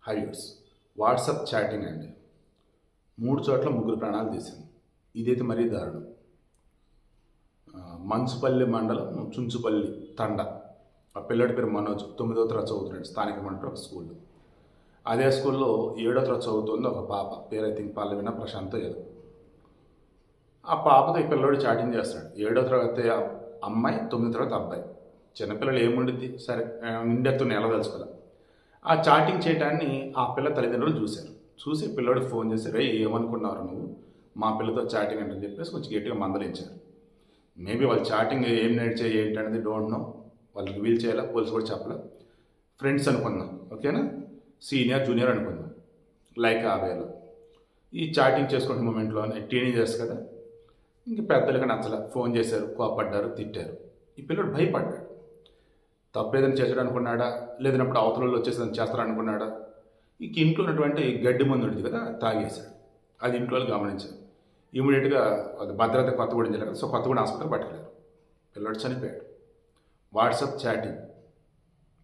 హైవ్యూస్ WhatsApp chatting అండి. 3 చోట్ల ముగ్గురు ప్రాణాలు తీసింది. ఇదైతే మరీ దారుణం. మంచుపల్లి మండలం చుంచుపల్లి తండ. ఆ పిల్లడి పేరు మనోజ్. 9వ తరగతి చదువుతున్నాడు స్థానికమైన ఒక స్కూల్లో. అదే స్కూల్లో 7వ తరగతి చదువుతుంది ఒక పాప. పేరు ఐ థింక్ పల్లవిన ప్రశాంత్ ఏదో. ఆ పాపతో ఈ పిల్లడు చాటింగ్ చేస్తాడు. 7వ తరగతి అమ్మాయి, 9వ తరగతి అబ్బాయి. చిన్నపిల్లలు ఏముండిద్ది సరే నిండెత్తుని ఎలా తెలుసుకోవాలి. ఆ చాటింగ్ చేయడాన్ని ఆ పిల్ల తల్లిదండ్రులు చూశారు. చూసి పిల్లడికి ఫోన్ చేసి, రే ఏమనుకున్నారు నువ్వు మా పిల్లతో చాటింగ్ అంటే చెప్పేసి కొంచెం గట్టిగా మందలించారు. మేబీ వాళ్ళు చాటింగ్ ఏం నడిచే ఏంటనేది డోంట్ నో. వాళ్ళకి వీల్ చేయాలా, పోలీసు కూడా చెప్పాలా. ఫ్రెండ్స్ అనుకుందాం, ఓకేనా, సీనియర్ జూనియర్ అనుకుందాం, లైక్ ఆ వేలో ఈ చాటింగ్ చేసుకునే మూమెంట్లోనే టీనేజర్స్ కదా, ఇంక పెద్దలకి నచ్చల, ఫోన్ చేశారు, కోపడ్డారు, తిట్టారు. ఈ పిల్లడు భయపడ్డాడు. తప్పు ఏదైనా చేసాడు అనుకున్నాడా, లేదన్నప్పుడు అవతలలో వచ్చేసి చేస్తారనుకున్నాడా. ఇంక ఇంట్లో ఉన్నటువంటి గడ్డి మందు ఉంటుంది కదా, తాగేశాడు. అది ఇంట్లో గమనించారు. ఇమీడియట్గా అది భద్రత కొత్తగూడెం జిల్లా కదా, సో కొత్తగూడెం హాస్పిటల్ పట్టుకెళ్ళారు. పిల్లడు చనిపోయాడు. వాట్సాప్ చాటింగ్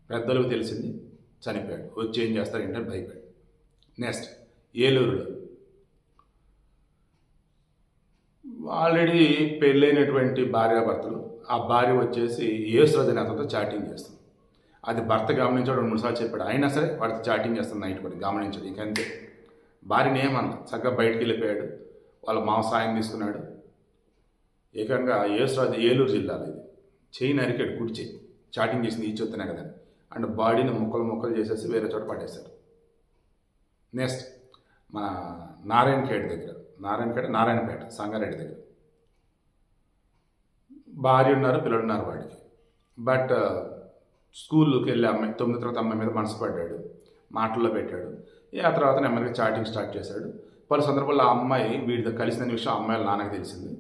పెద్దలకు తెలిసింది, చనిపోయాడు. వచ్చి ఏం చేస్తారు ఏంటంటే భయపడి. నెక్స్ట్ ఏలూరులో ఆల్రెడీ పెళ్ళైనటువంటి భార్యాభర్తలు, ఆ భార్య వచ్చేసి యేసురాజు అనే అతనితో చాటింగ్ చేస్తుంది. అది భర్త గమనించాడు, 2-3 సార్లు చెప్పాడు. అయినా సరే వాడితో చాటింగ్ చేస్తుంది నైట్ కూడా గమనించాడు. ఇంకంతే, భార్యని ఏమన్నా చక్కగా బయటికి వెళ్ళిపోయాడు. వాళ్ళ మామ సాయం తీసుకున్నాడు. ఏకంగా యేసురాజు ఏలూరు జిల్లాలో ఇది చేయి నరికాడు, కుడి చేయి. చాటింగ్ చేసింది ఈ చూస్తేనే కదా అండ్ బాడీని ముక్కలు చేసేసి వేరే చోట పడేశారు. నెక్స్ట్ మన నారాయణపేట సంగారెడ్డి దగ్గర భార్య ఉన్నారు, పిల్లలు ఉన్నారు వాడికి. బట్ స్కూల్కి వెళ్ళి అమ్మాయి 9వ తరగతి అమ్మాయి మీద మనసు పడ్డాడు, మాటల్లో పెట్టాడు. ఆ తర్వాత నెమ్మదిగా చాటింగ్ స్టార్ట్ చేశాడు. పలు సందర్భాల్లో ఆ అమ్మాయి వీడితో కలిసిన విషయం అమ్మాయిల నాన్నకి తెలిసింది.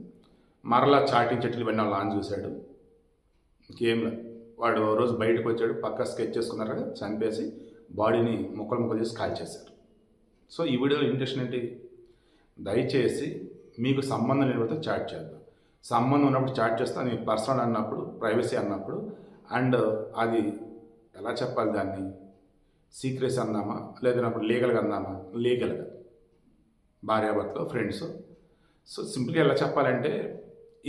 మరలా చాటింగ్ చెట్లు ఇవన్నీ వాళ్ళ నాన్న చూశాడు. ఇంకేం వాడు రోజు బయటకు వచ్చాడు, పక్క స్కెచ్ చేసుకున్నారు కదా, చంపేసి బాడీని ముక్కలు చేసి కాల్ చేశారు. సో ఈ వీడియోలో ఇంటెన్షన్ ఏంటి, దయచేసి మీకు సంబంధం లేనివారితో చాట్ చేద్దాం. సంబంధం ఉన్నప్పుడు చాట్ చేస్తే అది పర్సనల్ అన్నప్పుడు, ప్రైవసీ అన్నప్పుడు, అండ్ అది ఎలా చెప్పాలి, దాన్ని సీక్రెసీ అందామా లేదన్నప్పుడు లీగల్గా అందామా, లీగల్గా భార్యాభర్తలు ఫ్రెండ్స్. సో సింపుల్గా ఎలా చెప్పాలంటే,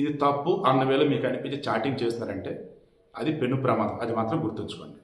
ఇది తప్పు అన్న వేళ మీకు అనిపించి చాటింగ్ చేస్తున్నారంటే అది పెను ప్రమాదం. అది మాత్రం గుర్తుంచుకోండి.